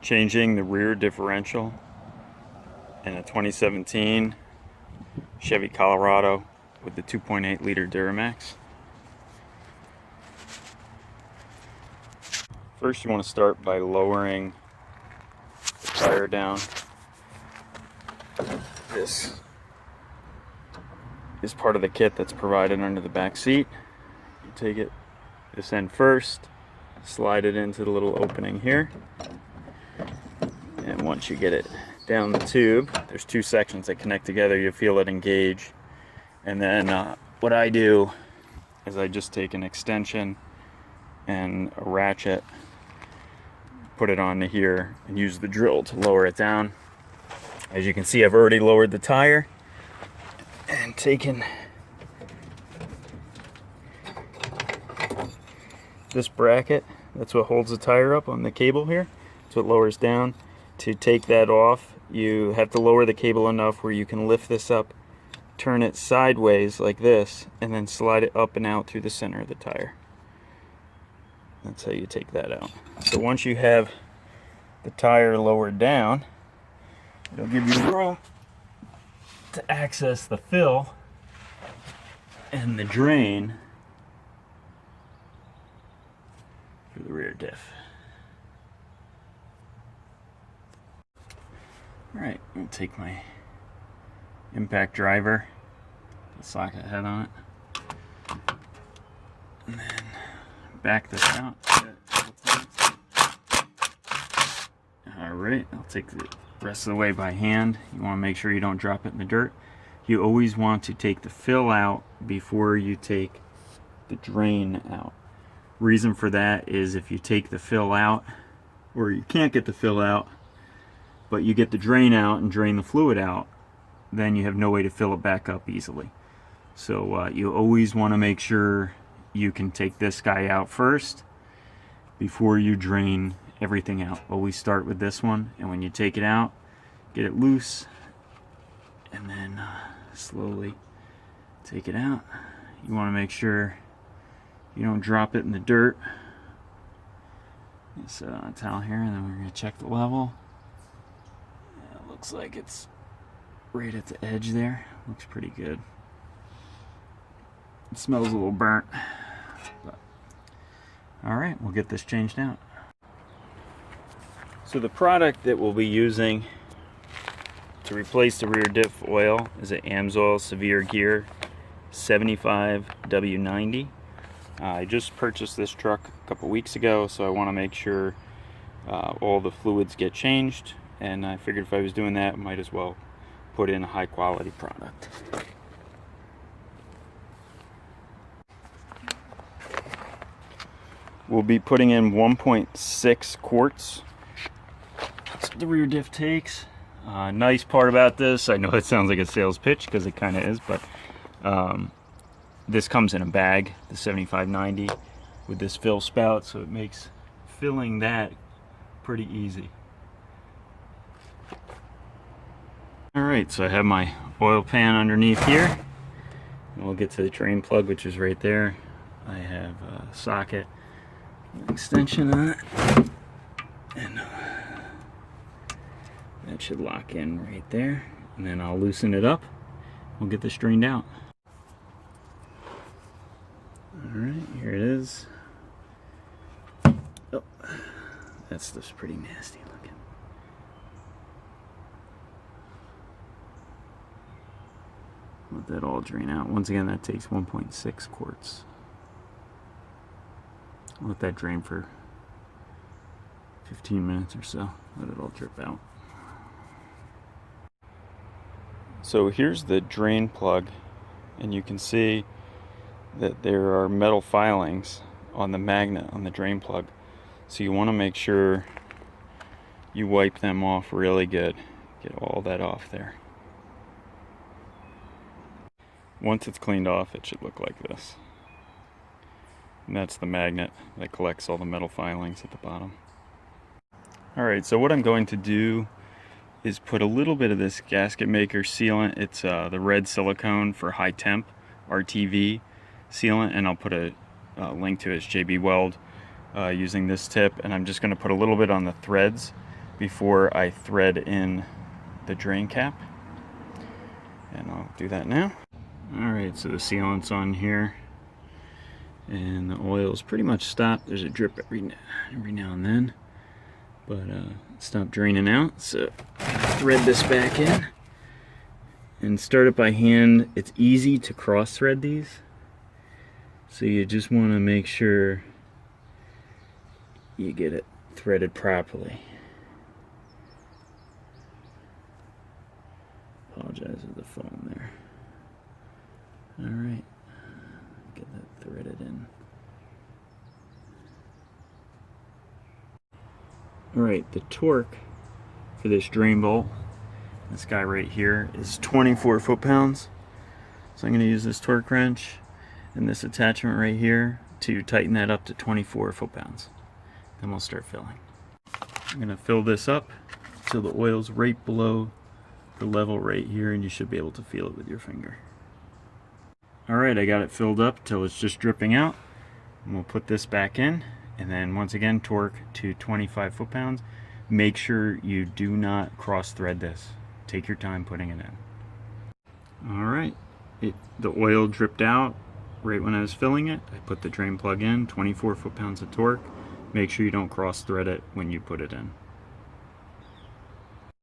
Changing the rear differential in a 2017 Chevy Colorado with the 2.8 liter Duramax. First, you want to start by lowering the tire down. This is part of the kit that's provided under the back seat. You take it this end first, slide it into the little opening here, and once you get it down the tube, there's two sections that connect together. You feel it engage, and then what I do is I just take an extension and a ratchet, put it onto here, and use the drill to lower it down. As you can see, I've already lowered the tire and taken this bracket. That's what holds the tire up on the cable here. That's what lowers down. To take that off, you have to lower the cable enough where you can lift this up, turn it sideways like this, and then slide it up and out through the center of the tire. That's how you take that out. So once you have the tire lowered down, it'll give you room to access the fill and the drain for the rear diff. Alright, I'm going to take my impact driver, the socket head on it, and then back this out. Alright, I'll take the rest of the way by hand. You want to make sure you don't drop it in the dirt. You always want to take the fill out before you take the drain out. Reason for that is if you take the fill out, or you can't get the fill out, but you get the drain out and drain the fluid out, then you have no way to fill it back up easily. So you always want to make sure you can take this guy out first before you drain everything out. Always start with this one, and when you take it out, get it loose, and then slowly take it out. You want to make sure you don't drop it in the dirt. Set it on a towel here, and then we're going to check the level. Yeah, it looks like it's right at the edge there. Looks pretty good. It smells a little burnt. Alright, we'll get this changed out. So the product that we'll be using to replace the rear diff oil is an AMS Oil Severe Gear 75W90. I just purchased this truck a couple weeks ago, so I want to make sure all the fluids get changed, and I figured if I was doing that, I might as well put in a high quality product. We'll be putting in 1.6 quarts. That's what the rear diff takes. Nice part about this, I know it sounds like a sales pitch because it kind of is, but this comes in a bag, the 7590, with this fill spout, so it makes filling that pretty easy. Alright, so I have my oil pan underneath here. And we'll get to the drain plug, which is right there. I have a socket, an extension on it, and that should lock in right there. And then I'll loosen it up. We'll get this drained out. Alright, here it is. Oh, that stuff's pretty nasty looking. Let that all drain out. Once again, that takes 1.6 quarts. I'll let that drain for 15 minutes or so. Let it all drip out. So here's the drain plug, and you can see that there are metal filings on the magnet on the drain plug. So you want to make sure you wipe them off really good. Get all that off there. Once it's cleaned off, it should look like this. And that's the magnet that collects all the metal filings at the bottom. Alright, so what I'm going to do is put a little bit of this gasket maker sealant. It's the red silicone for high temp RTV sealant, and I'll put a link to it. It's JB Weld using this tip, and I'm just going to put a little bit on the threads before I thread in the drain cap. And I'll do that now. Alright, so the sealant's on here. And the oil's pretty much stopped. There's a drip every now and then. But it stopped draining out. So thread this back in. And start it by hand. It's easy to cross thread these. So you just want to make sure you get it threaded properly. Apologize for the phone there. Alright, get that threaded in. Alright, the torque for this drain bolt, this guy right here, is 24 foot-pounds. So I'm going to use this torque wrench and this attachment right here to tighten that up to 24 foot-pounds. Then we'll start filling. I'm going to fill this up till the oil's right below the level right here, and you should be able to feel it with your finger. Alright, I got it filled up till it's just dripping out. And we'll put this back in, and then once again torque to 25 foot-pounds. Make sure you do not cross thread this. Take your time putting it in. Alright, the oil dripped out right when I was filling it. I put the drain plug in, 24 foot-pounds of torque. Make sure you don't cross thread it when you put it in.